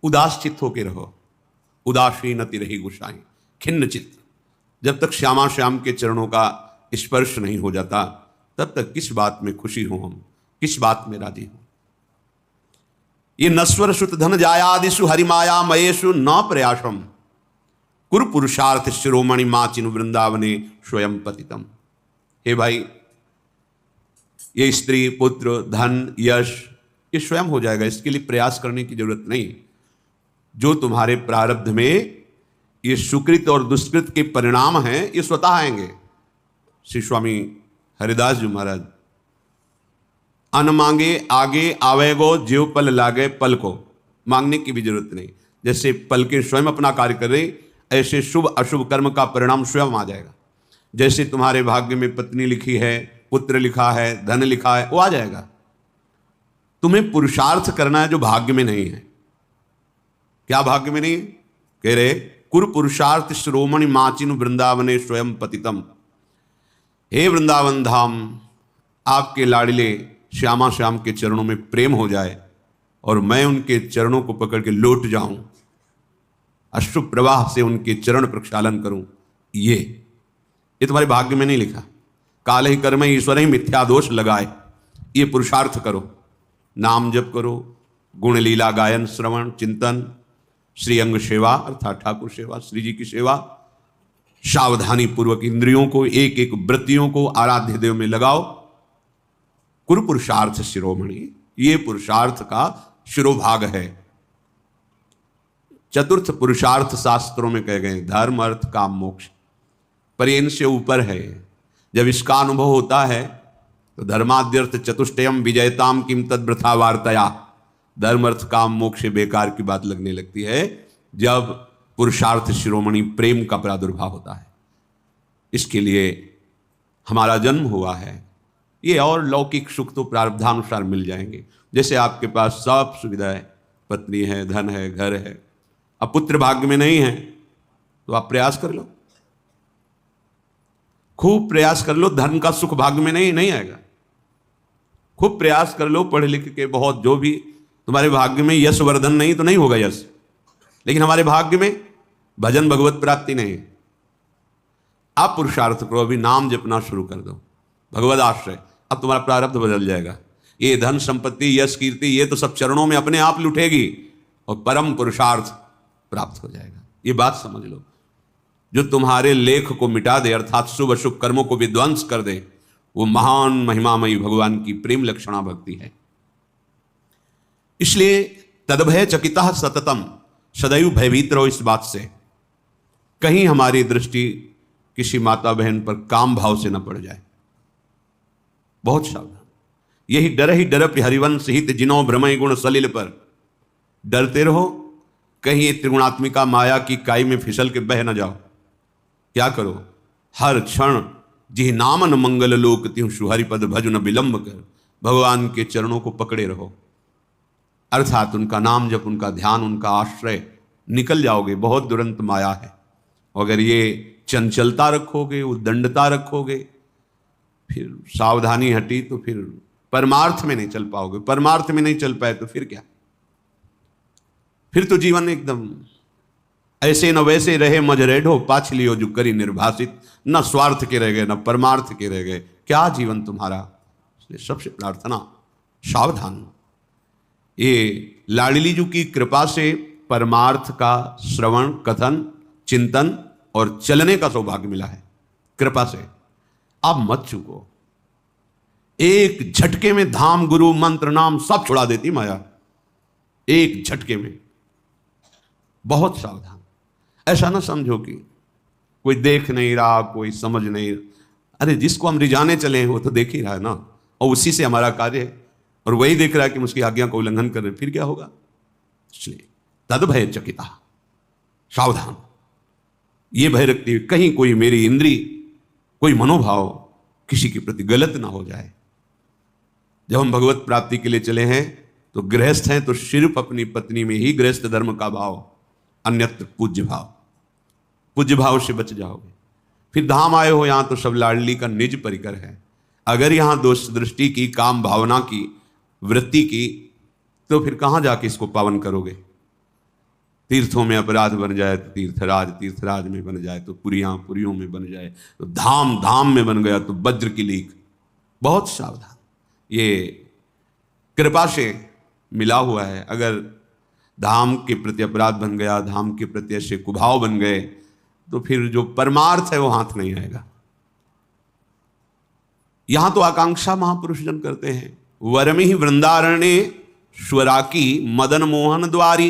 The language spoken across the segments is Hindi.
उदास चित्त होके रहो, उदासीन अति रही गुसाई, खिन्न चित्त। जब तक श्यामा श्याम के चरणों का स्पर्श नहीं हो जाता तब तक किस बात में खुशी हो, हम किस बात में राजी हो। ये नश्वर सुत धन जायादिषु हरिमाया मयेषु न प्रयासम कुरु पुरुषार्थ शिरोमणि माचिनु वृंदावने स्वयं पतितम। हे भाई, ये स्त्री पुत्र धन यश ये स्वयं हो जाएगा, इसके लिए प्रयास करने की जरूरत नहीं। जो तुम्हारे प्रारब्ध में ये सुकृत और दुष्कृत के परिणाम हैं ये स्वतः आएंगे। श्री स्वामी हरिदास जी महाराज, अन मांगे आगे आवेगो जीव पल लागे पल को, मांगने की भी जरूरत नहीं। जैसे पल के स्वयं अपना कार्य कर रहे, ऐसे शुभ अशुभ कर्म का परिणाम स्वयं आ जाएगा। जैसे तुम्हारे भाग्य में पत्नी लिखी है, पुत्र लिखा है, धन लिखा है, वो आ जाएगा। तुम्हें पुरुषार्थ करना है जो भाग्य में नहीं है। क्या भाग्य में नहीं है? कह रहे कुरु पुरुषार्थ श्रोमणि माचिनु वृंदावने स्वयं पतितम। हे वृंदावन धाम, आपके लाडले श्यामा श्याम के चरणों में प्रेम हो जाए और मैं उनके चरणों को पकड़ के लौट जाऊं, अश्रु प्रवाह से उनके चरण प्रक्षालन करूं, ये तुम्हारे भाग्य में नहीं लिखा। काल ही कर्म ईश्वर ही मिथ्या दोष लगाए, ये पुरुषार्थ करो, नाम जप करो, गुण लीला गायन श्रवण चिंतन, श्री अंग सेवा अर्थात ठाकुर सेवा, श्री जी की सेवा, सावधानी पूर्वक इंद्रियों को एक एक वृत्तियों को आराध्य देव में लगाओ। कुरु पुरुषार्थ शिरोमणि, ये पुरुषार्थ का शिरोभाग है। चतुर्थ पुरुषार्थ शास्त्रों में कहे गए धर्म अर्थ काम मोक्ष, पर इनसे ऊपर है। जब इसका अनुभव होता है तो धर्माद्यर्थ चतुष्टयम विजयताम किम तद वृथा वार्तया, धर्म अर्थ काम मोक्ष बेकार की बात लगने लगती है जब पुरुषार्थ शिरोमणि प्रेम का प्रादुर्भाव होता है। इसके लिए हमारा जन्म हुआ है। ये और लौकिक सुख तो प्रारब्धानुसार मिल जाएंगे। जैसे आपके पास सब सुविधा है, पत्नी है, धन है, घर है, अब पुत्र भाग्य में नहीं है तो आप प्रयास कर लो, खूब प्रयास कर लो। धन का सुख भाग्य में नहीं आएगा। खूब प्रयास कर लो, पढ़ लिख के बहुत, जो भी तुम्हारे भाग्य में यश वर्धन नहीं तो नहीं होगा यश, लेकिन हमारे भाग्य में भजन भगवत प्राप्ति नहीं है। आप पुरुषार्थ करो, अभी नाम जपना शुरू कर दो, भगवत आश्रय, अब तुम्हारा प्रारब्ध बदल जाएगा। ये धन संपत्ति यश कीर्ति ये तो सब चरणों में अपने आप लुटेगी और परम पुरुषार्थ प्राप्त हो जाएगा। ये बात समझ लो। जो तुम्हारे लेख को मिटा दे अर्थात शुभ अशुभ कर्मों को विध्वंस कर दे, वो महान महिमामयी भगवान की प्रेम लक्षणा भक्ति है। इसलिए तदभय चकिता सततम, सदैव भयभीत रहो इस बात से कहीं हमारी दृष्टि किसी माता बहन पर काम भाव से न पड़ जाए। बहुत सावधान। यही डर ही डर हरिवंश हित जिनो भ्रमय गुण सलिल पर, डरते रहो कहीं ये त्रिगुणात्मिका माया की काई में फिसल के बह न जाओ। क्या करो? हर क्षण जिह नामन मंगल लोक त्यों सुहरिपद भज न विलंब कर, भगवान के चरणों को पकड़े रहो, अर्थात उनका नाम जप, उनका ध्यान, उनका आश्रय, निकल जाओगे। बहुत दुरंत माया है। अगर ये चंचलता रखोगे, उद्दंडता रखोगे, फिर सावधानी हटी तो फिर परमार्थ में नहीं चल पाओगे। परमार्थ में नहीं चल पाए तो फिर क्या? फिर तो जीवन एकदम ऐसे न वैसे रहे मजरेढ़ो पाछ लियो जो करी निर्भाषित, न स्वार्थ के रह गए न परमार्थ के रह गए। क्या जीवन तुम्हारा? इसलिए सबसे प्रार्थना सावधान। ये लाडली जी की कृपा से परमार्थ का श्रवण कथन चिंतन और चलने का सौभाग्य मिला है। कृपा से आप मत चूको। एक झटके में धाम गुरु मंत्र नाम सब छुड़ा देती माया, एक झटके में। बहुत सावधान। ऐसा ना समझो कि कोई देख नहीं रहा, कोई समझ नहीं। अरे जिसको हम रिझाने चले हैं वो तो देख ही रहा है ना, और उसी से हमारा कार्य है, और वही देख रहा है कि हम उसकी आज्ञा का उल्लंघन कर रहे, फिर क्या होगा? इसलिए तद भय चकिता, सावधान। ये भय रखती हुई कहीं कोई मेरी इंद्री, कोई मनोभाव किसी के प्रति गलत ना हो जाए। जब हम भगवत प्राप्ति के लिए चले हैं तो गृहस्थ हैं तो सिर्फ अपनी पत्नी में ही गृहस्थ धर्म का भाव, अन्यत्र पूज्य भाव। पूज्य भाव से बच जाओगे। फिर धाम आए हो यहां तो सब लाडली का निज परिकर है। अगर यहां दोष दृष्टि की, काम भावना की, वृत्ति की, तो फिर कहां जाके इसको पावन करोगे? तीर्थों में अपराध बन जाए तो तीर्थराज, तीर्थराज में बन जाए तो पुरियां, पुरियों में बन जाए तो धाम, धाम में बन गया तो वज्र की लीक। बहुत सावधान, ये कृपा से मिला हुआ है। अगर धाम के प्रति अपराध बन गया, धाम के प्रति ऐसे कुभाव बन गए, तो फिर जो परमार्थ है वो हाथ नहीं आएगा। यहां तो आकांक्षा महापुरुष जन करते हैं, वरमि ही वृंदारण्ये स्वराकी मदन मोहन द्वारी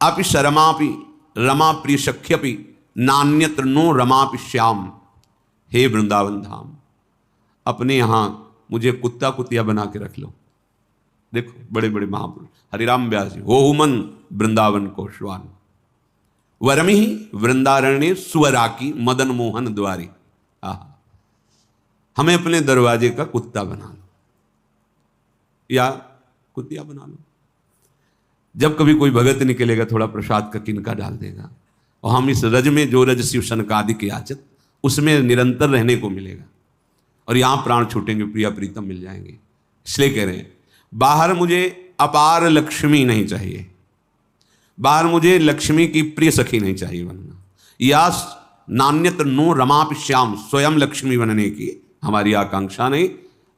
अपि शरमापि रमा प्रिय सख्यपि नान्यत्र नो रमापि श्याम। हे वृंदावन धाम, अपने यहां मुझे कुत्ता कुतिया बना के रख लो। देखो बड़े बड़े महापुरुष, हरिराम व्यास जी, हो मन वृंदावन को श्वान, वरमि ही वृंदारण्य सुवराकी मदन मोहन द्वारी। आहा, हमें अपने दरवाजे का कुत्ता बना लो या कुतिया बना लो। जब कभी कोई भगत निकलेगा, थोड़ा प्रसाद का किनका डाल देगा, और हम इस रज में, जो रज शिव सनकादि के याचक, उसमें निरंतर रहने को मिलेगा। और यहां प्राण छूटेंगे, प्रिया प्रीतम मिल जाएंगे। इसलिए कह रहे हैं, बाहर मुझे अपार लक्ष्मी नहीं चाहिए, बाहर मुझे लक्ष्मी की प्रिय सखी नहीं चाहिए बनना, या नान्यत्र नो रमापि श्याम, स्वयं लक्ष्मी बनने की हमारी आकांक्षा नहीं।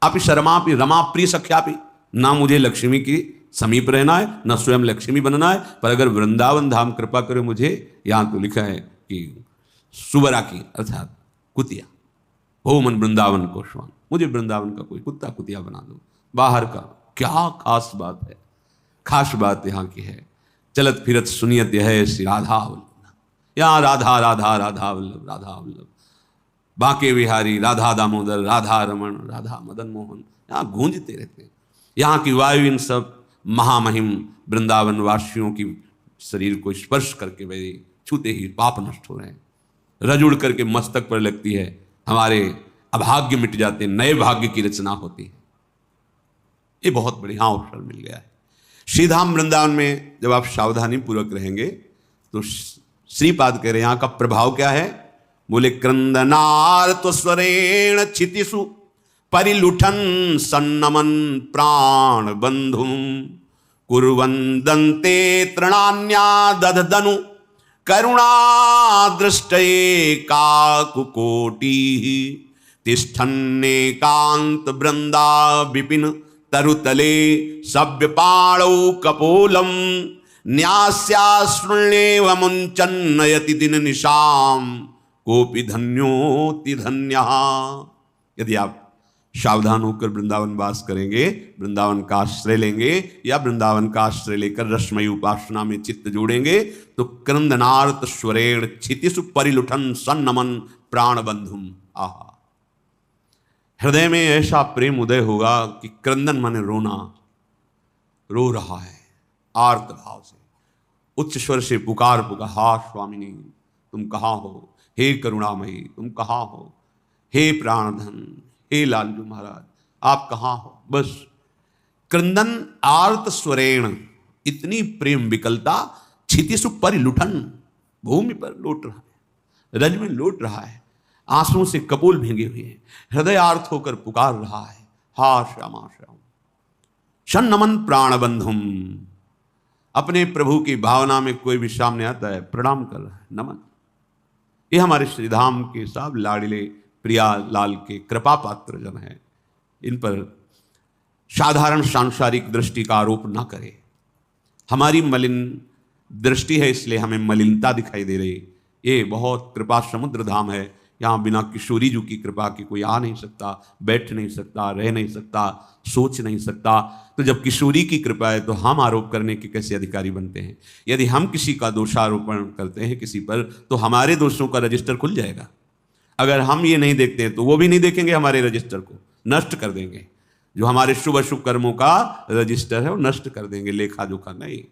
अपि शर्मापि रमा प्रिय सख्यापि, ना मुझे लक्ष्मी की समीप रहना है, न स्वयं लक्ष्मी बनना है। पर अगर वृंदावन धाम कृपा करे मुझे, यहां तो लिखा है कि सुवरा की अर्थात कुतिया, हो मन वृंदावन को श्वान, मुझे वृंदावन का कोई कुत्ता कुतिया बना दो। बाहर का क्या खास बात है, खास बात यहां की है, चलत फिरत सुनियत है श्री राधा वल्लभ। यहां राधा राधा राधा वल्लभ, राधा वल्लभ, बांके बिहारी, राधा दामोदर, राधा रमन, राधा मदन मोहन, यहां गूंजते रहते हैं। यहाँ की वायु इन सब महामहिम वृंदावन वासियों की शरीर को स्पर्श करके मेरे छूते ही पाप नष्ट हो रहे हैं। रज उड़ करके मस्तक पर लगती है, हमारे अभाग्य मिट जाते हैं, नए भाग्य की रचना होती है। ये बहुत बढ़िया अवसर मिल गया है। श्रीधाम वृंदावन में जब आप सावधानी पूर्वक रहेंगे तो श्रीपाद कह रहे हैं, यहाँ का प्रभाव क्या है। बोले क्रंदनार्त स्वरेण क्षितिषु परिलुठन सन्नमन प्राण बंधु कुर्वन्दन्ते तृणान्या दधदनु करुणा दृष्टये काकुकोटी तिष्ठन्नेकांत वृंदा विपिन तरुतले सव्यपाणौ कपोलम न्यास्याश्रुण्येव मुञ्चन्नयति दिन निशाम कोपि धन्योति धन्यः। यदि आप सावधान होकर वृंदावन वास करेंगे, वृंदावन का आश्रय लेंगे या वृंदावन का आश्रय लेकर रसमयी उपासना में चित्त जोड़ेंगे, तो क्रंदनार्त स्वरेण क्षितिषु परिलुठन सन्नमन प्राण बंधुम। आहा, हृदय में ऐसा प्रेम उदय होगा कि क्रंदन माने रोना, रो रहा है आर्त भाव से, उच्च स्वर से पुकार पुकार, हा स्वामिनी तुम कहाँ हो, हे करुणामयी तुम कहाँ हो, हे प्राणधन, हे लालजू महाराज आप कहाँ हो। बस क्रंदन आर्त स्वरेण, इतनी प्रेम विकलता, क्षितिषु परिलुठन, भूमि पर लौट रहा है, रज में लौट रहा है, आंसुओं से कपोल भींगे हुए हैं, हृदय आर्त होकर पुकार रहा है, हा श्यामा श्याम। सन्नमन प्राण बंधुम, अपने प्रभु की भावना में कोई भी सामने आता है प्रणाम कर रहा है, नमन। ये हमारे श्रीधाम के सब लाडले प्रिया लाल के कृपा पात्र जन हैं। इन पर साधारण सांसारिक दृष्टि का आरोप ना करें। हमारी मलिन दृष्टि है इसलिए हमें मलिनता दिखाई दे रही। ये बहुत कृपा समुद्र धाम है, यहाँ बिना किशोरी जी की कृपा के कोई आ नहीं सकता, बैठ नहीं सकता, रह नहीं सकता, सोच नहीं सकता। तो जब किशोरी की कृपा है तो हम आरोप करने के कैसे अधिकारी बनते हैं। यदि हम किसी का दोषारोपण करते हैं किसी पर, तो हमारे दोषों का रजिस्टर खुल जाएगा। अगर हम ये नहीं देखते हैं तो वो भी नहीं देखेंगे, हमारे रजिस्टर को नष्ट कर देंगे। जो हमारे शुभ अशुभ कर्मों का रजिस्टर है वो नष्ट कर देंगे, लेखा जोखा नहीं।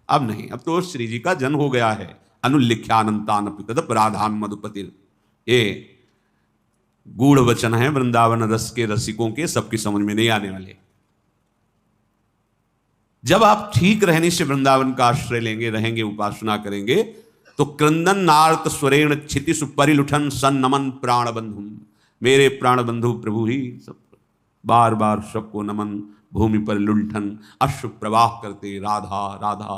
अब नहीं, अब तो श्री जी का जन्म हो गया है। अनुल्लिख्यानंतान तदप राधान मधुपतिर, ये गूढ़ वचन है वृंदावन रस के रसिकों के, सबकी समझ में नहीं आने वाले। जब आप ठीक रहने से वृंदावन का आश्रय लेंगे, रहेंगे, उपासना करेंगे, तो क्रंदन नार्त स्वरेण क्षितिषु परिलुठन सन्नमन प्राण बंधु, मेरे प्राण बंधु प्रभु ही सब बार बार सबको नमन, भूमि पर लुंठन अश्रु प्रवाह करते राधा राधा।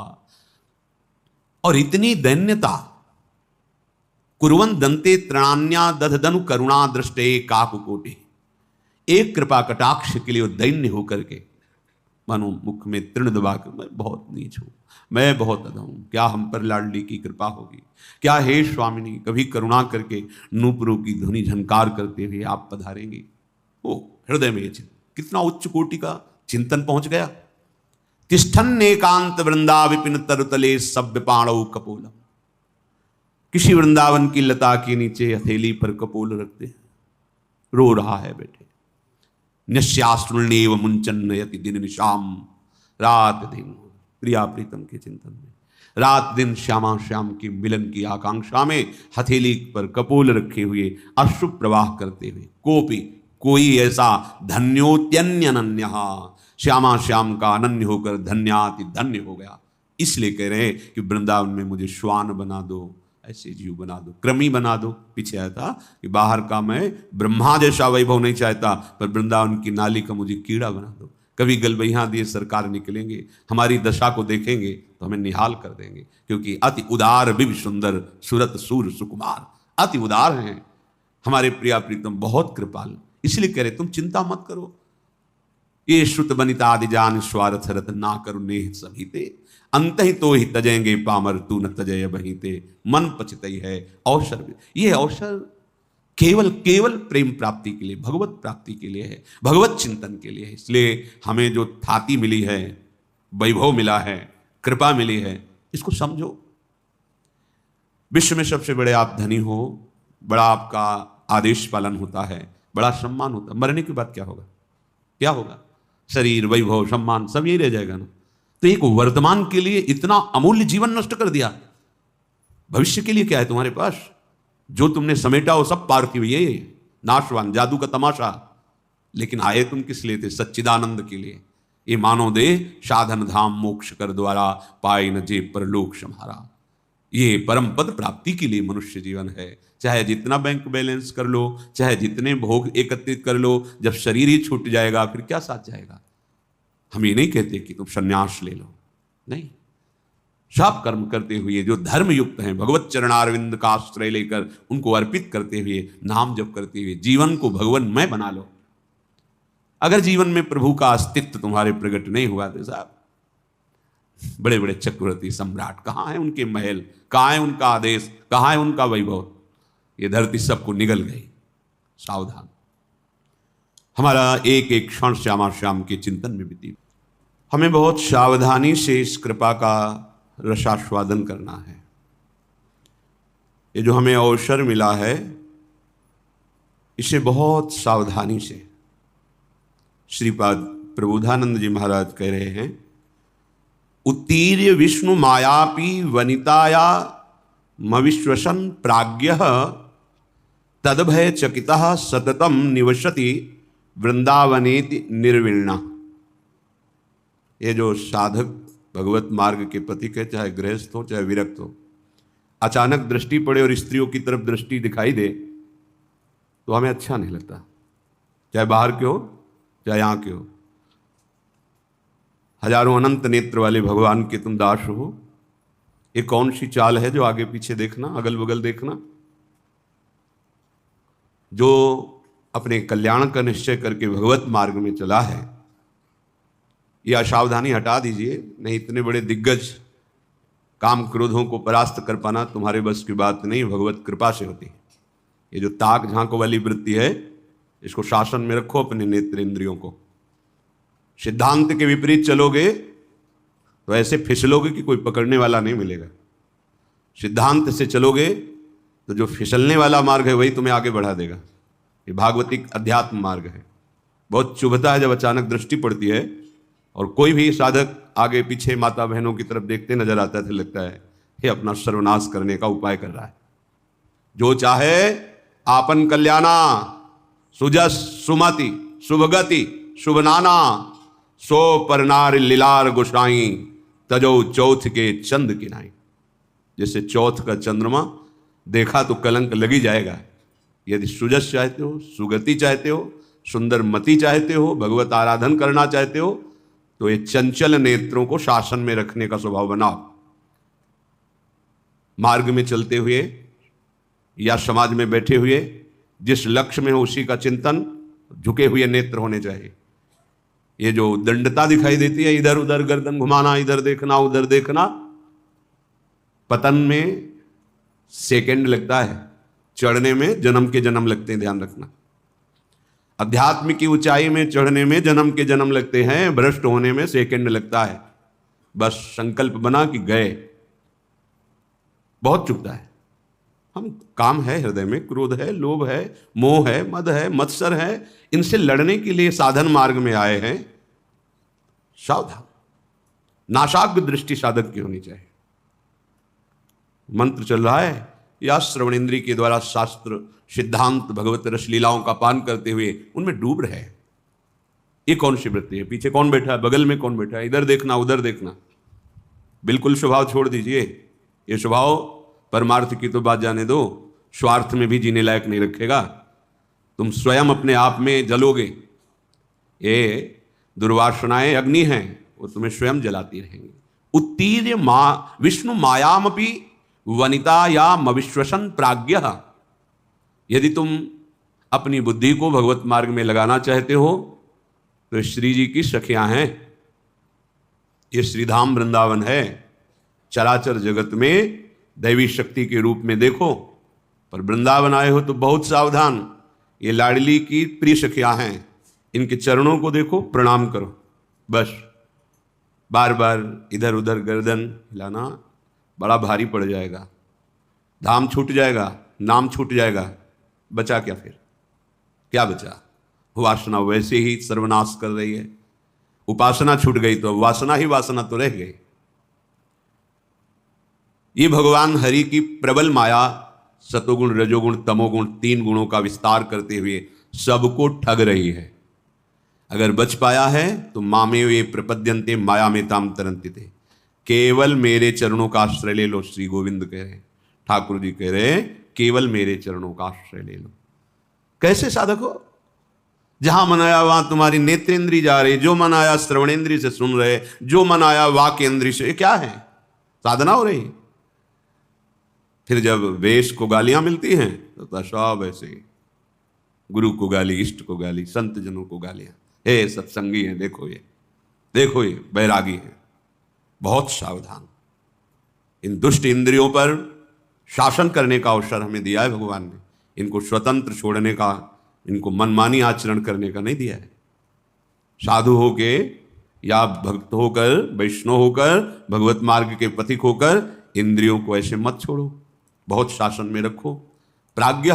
और इतनी दैन्यता, कुर्वन् दंते तृणान्या दधदनु करुणा दृष्टे काकुकोटे, एक कृपा कटाक्ष के लिए दैन्य होकर के मानो मुख में तृण दबा कर, मैं बहुत नीच हूं, मैं बहुत अधम हूं, क्या हम पर लाडली की कृपा होगी, क्या हे स्वामिनी कभी करुणा करके नूपुरों की धुनी झनकार करते हुए आप पधारेंगे। ओ हृदय में कितना उच्च कोटि का चिंतन पहुंच गया। तिष्ठन एकांत वृंदा विपिन तरुतले सभ्य पाणौ कपोलम, किसी वृंदावन की लता के नीचे हथेली पर कपोल रखते हैं, रो रहा है बेटे। नश्याश्रुण्येव मुंचन नयति दिन निशाम, रात दिन प्रिया प्रीतम के चिंतन में, रात दिन श्यामा श्याम के मिलन की आकांक्षा में हथेली पर कपोल रखे हुए अश्रु प्रवाह करते हुए, कोपी कोई ऐसा धन्योत्यन्यनन्य, श्यामा श्याम का अनन्य होकर धन्याति धन्य हो गया। इसलिए कह रहे हैं कि वृंदावन में मुझे श्वान बना दो, ऐसे जीव बना दो, क्रमी बना दो। पीछे आया था कि बाहर का मैं ब्रह्मा जैसा वैभव नहीं चाहता, पर वृंदावन की नाली का मुझे कीड़ा बना दो। कभी गलबैया दिए सरकार निकलेंगे, हमारी दशा को देखेंगे तो हमें निहाल कर देंगे, क्योंकि अति उदार विव सुंदर सुरत सूर सुकुमार, अति उदार हैं हमारे प्रिया प्रीतम, बहुत कृपाल। इसलिए कह रहे तुम चिंता मत करो, ये श्रुत बनिता आदि जान स्वार्थ रत ना करो नेह सभीते, अंत ही तो ही तजेंगे पामर तू न तजय बहीते, मन पचितई है अवसर। ये अवसर केवल केवल प्रेम प्राप्ति के लिए, भगवत प्राप्ति के लिए है, भगवत चिंतन के लिए है। इसलिए हमें जो थाती मिली है, वैभव मिला है, कृपा मिली है, इसको समझो। विश्व में सबसे बड़े आप धनी हो, बड़ा आपका आदेश पालन होता है, बड़ा सम्मान होता है। मरने के बाद क्या होगा? क्या होगा? शरीर, वैभव, सम्मान सब यही रह जाएगा ना। तो एक वर्तमान के लिए इतना अमूल्य जीवन नष्ट कर दिया, भविष्य के लिए क्या है तुम्हारे पास? जो तुमने समेटा वो सब पार्थिव, ये नाशवान, जादू का तमाशा। लेकिन आए तुम किस लिए थे? सच्चिदानंद के लिए। ये मानो दे साधन धाम मोक्ष कर द्वारा, पाए न जे परलोक सम्हारा। ये परम पद प्राप्ति के लिए मनुष्य जीवन है। चाहे जितना बैंक बैलेंस कर लो, चाहे जितने भोग एकत्रित कर लो, जब शरीर ही छूट जाएगा फिर क्या साथ जाएगा? हम ये नहीं कहते कि तुम संन्यास ले लो, नहीं। सब कर्म करते हुए जो धर्म युक्त हैं, भगवत चरणारविंद का आश्रय लेकर उनको अर्पित करते हुए, नाम जप करते हुए जीवन को भगवन्मय बना लो। अगर जीवन में प्रभु का अस्तित्व तुम्हारे प्रकट नहीं हुआ तो साहब, बड़े बड़े चक्रवर्ती सम्राट कहाँ है उनके महल, कहाँ है उनका आदेश, कहाँ है उनका वैभव? ये धरती सबको निगल गई। सावधान, हमारा एक एक क्षण श्यामा श्याम के चिंतन में बीती। हमें बहुत सावधानी से इस कृपा का रसास्वादन करना है। ये जो हमें अवसर मिला है, इसे बहुत सावधानी से, श्रीपाद प्रबोधानंद जी महाराज कह रहे हैं, उत्तीर्य विष्णु मायापी वनिताया मविश्वसन प्राज्ञः तदभय चकितः सततम निवसति वृंदावनेति निर्विण्णा। ये जो साधक भगवत मार्ग के पथिक है, चाहे गृहस्थ हो चाहे विरक्त हो, अचानक दृष्टि पड़े और स्त्रियों की तरफ दृष्टि दिखाई दे तो हमें अच्छा नहीं लगता, चाहे बाहर के हो चाहे यहाँ के हो। हजारों अनंत नेत्र वाले भगवान के तुम दास हो, ये कौन सी चाल है जो आगे पीछे देखना, अगल बगल देखना? जो अपने कल्याण का निश्चय करके भगवत मार्ग में चला है, यह असावधानी हटा दीजिए। नहीं, इतने बड़े दिग्गज काम क्रोधों को परास्त कर पाना तुम्हारे बस की बात नहीं, भगवत कृपा से होती है। ये जो ताक झांको वाली वृत्ति है, इसको शासन में रखो अपने नेत्र इंद्रियों को। सिद्धांत के विपरीत चलोगे तो ऐसे फिसलोगे कि कोई पकड़ने वाला नहीं मिलेगा। सिद्धांत से चलोगे तो जो फिसलने वाला मार्ग है वही तुम्हें आगे बढ़ा देगा। ये भागवतिक अध्यात्म मार्ग है। बहुत चुभता है जब अचानक दृष्टि पड़ती है और कोई भी साधक आगे पीछे माता बहनों की तरफ देखते नजर आता है तो लगता है ये अपना सर्वनाश करने का उपाय कर रहा है। जो चाहे आपन कल्याणा, सुजस सुमति शुभगति शुभनाना, सो परनार लीलार गोसाई, तजो चौथ के चंद किनाई। जैसे चौथ का चंद्रमा देखा तो कलंक लगी जाएगा। यदि सुजस चाहते हो, सुगति चाहते हो, सुंदर मति चाहते हो, भगवत आराधन करना चाहते हो, तो ये चंचल नेत्रों को शासन में रखने का स्वभाव बनाओ। मार्ग में चलते हुए या समाज में बैठे हुए जिस लक्ष्य में हो उसी का चिंतन, झुके हुए नेत्र होने चाहिए। ये जो दंडता दिखाई देती है, इधर उधर गर्दन घुमाना, इधर देखना उधर देखना, पतन में सेकंड लगता है, चढ़ने में जन्म के जन्म लगते हैं, ध्यान रखना। अध्यात्म की ऊंचाई में चढ़ने में जन्म के जन्म लगते हैं, भ्रष्ट होने में सेकंड लगता है। बस संकल्प बना कि गए, बहुत चुभता है। हम काम है हृदय में, क्रोध है, लोभ है, मोह है, मद है, मत्सर है, इनसे लड़ने के लिए साधन मार्ग में आए हैं। सावधान, नाशाग्र दृष्टि साधक की होनी चाहिए। मंत्र चल रहा है या श्रवण इंद्रिय के द्वारा शास्त्र सिद्धांत भगवत रस लीलाओं का पान करते हुए उनमें डूब रहे। ये कौन सी वृत्ति है? पीछे कौन बैठा है, बगल में कौन बैठा है, इधर देखना उधर देखना, बिल्कुल स्वभाव छोड़ दीजिए। ये स्वभाव परमार्थ की तो बात जाने दो, स्वार्थ में भी जीने लायक नहीं रखेगा। तुम स्वयं अपने आप में जलोगे। ये दुर्वासनाएं अग्नि हैं, वो तुम्हें स्वयं जलाती रहेंगी। उत्तीर्य विष्णु मायामपि वनिता या मविश्वसन प्राज्ञ। यदि तुम अपनी बुद्धि को भगवत मार्ग में लगाना चाहते हो तो श्री जी की सखियां हैं। ये श्रीधाम वृंदावन है, चराचर जगत में दैवी शक्ति के रूप में देखो, पर वृंदावन आए हो तो बहुत सावधान। ये लाडली की प्रिय सखियां हैं, इनके चरणों को देखो, प्रणाम करो। बस बार बार इधर उधर गर्दन हिलाना बड़ा भारी पड़ जाएगा, धाम छूट जाएगा, नाम छूट जाएगा, बचा क्या फिर? क्या बचा? वासना वैसे ही सर्वनाश कर रही है। उपासना छूट गई तो वासना ही वासना तो रह गई। ये भगवान हरि की प्रबल माया सतोगुण रजोगुण तमोगुण 3 गुणों का विस्तार करते हुए सबको ठग रही है। अगर बच पाया है तो मामे वे प्रपद्यन्ते माया में ताम तरंति थे। केवल मेरे चरणों का आश्रय ले लो, श्री गोविंद कह रहे, ठाकुर जी कह रहे, केवल मेरे चरणों का आश्रय ले लो। कैसे साधक हो? जहां मन आया वहां तुम्हारी नेत्रेंद्री जा रही, जो मन आया श्रवणेंद्री से सुन रहे, जो मन आया वाक इंद्री से। क्या है? साधना हो रही। फिर जब वेश को गालियां मिलती हैं तो सब ऐसे, गुरु को गाली, इष्ट को गाली, संत जनों को गालियां। हे सत्संगी है, देखो ये बैरागी है। बहुत सावधान। इन दुष्ट इंद्रियों पर शासन करने का अवसर हमें दिया है भगवान ने। इनको स्वतंत्र छोड़ने का, इनको मनमानी आचरण करने का नहीं दिया है। साधु होके या भक्त होकर, वैष्णव होकर, भगवत मार्ग के पथिक होकर इंद्रियों को ऐसे मत छोड़ो, बहुत शासन में रखो। प्राज्ञ,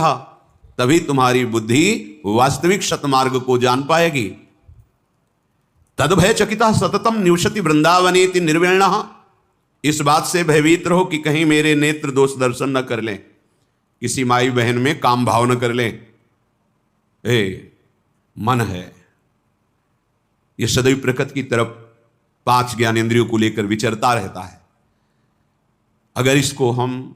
तभी तुम्हारी बुद्धि वास्तविक सतमार्ग को जान पाएगी। तद्भय चकिता सततम निवसति वृंदावनेति निर्विण्णः। इस बात से भयभीत रहो कि कहीं मेरे नेत्र दोष दर्शन न कर लें, किसी माई बहन में काम भाव न कर लें। मन है, यह सदैव प्रकृति की तरफ 5 ज्ञानेंद्रियों को लेकर विचरता रहता है। अगर इसको हम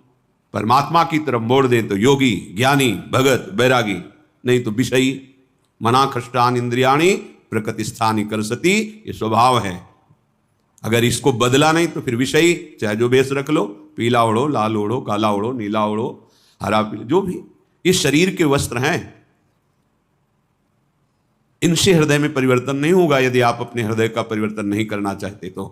परमात्मा की तरफ मोड़ दें तो योगी, ज्ञानी, भगत, बैरागी, नहीं तो विषयी। मना खष्टान इंद्रियाणी प्रकृति स्थानी करसती, ये स्वभाव है। अगर इसको बदला नहीं तो फिर विषयी, चाहे जो बेस रख लो, पीला ओढ़ो, लाल ओढ़ो, काला ओढ़ो, नीला ओढ़ो, हरा पीला, जो भी, ये शरीर के वस्त्र हैं। इनसे हृदय में परिवर्तन नहीं होगा यदि आप अपने हृदय का परिवर्तन नहीं करना चाहते तो।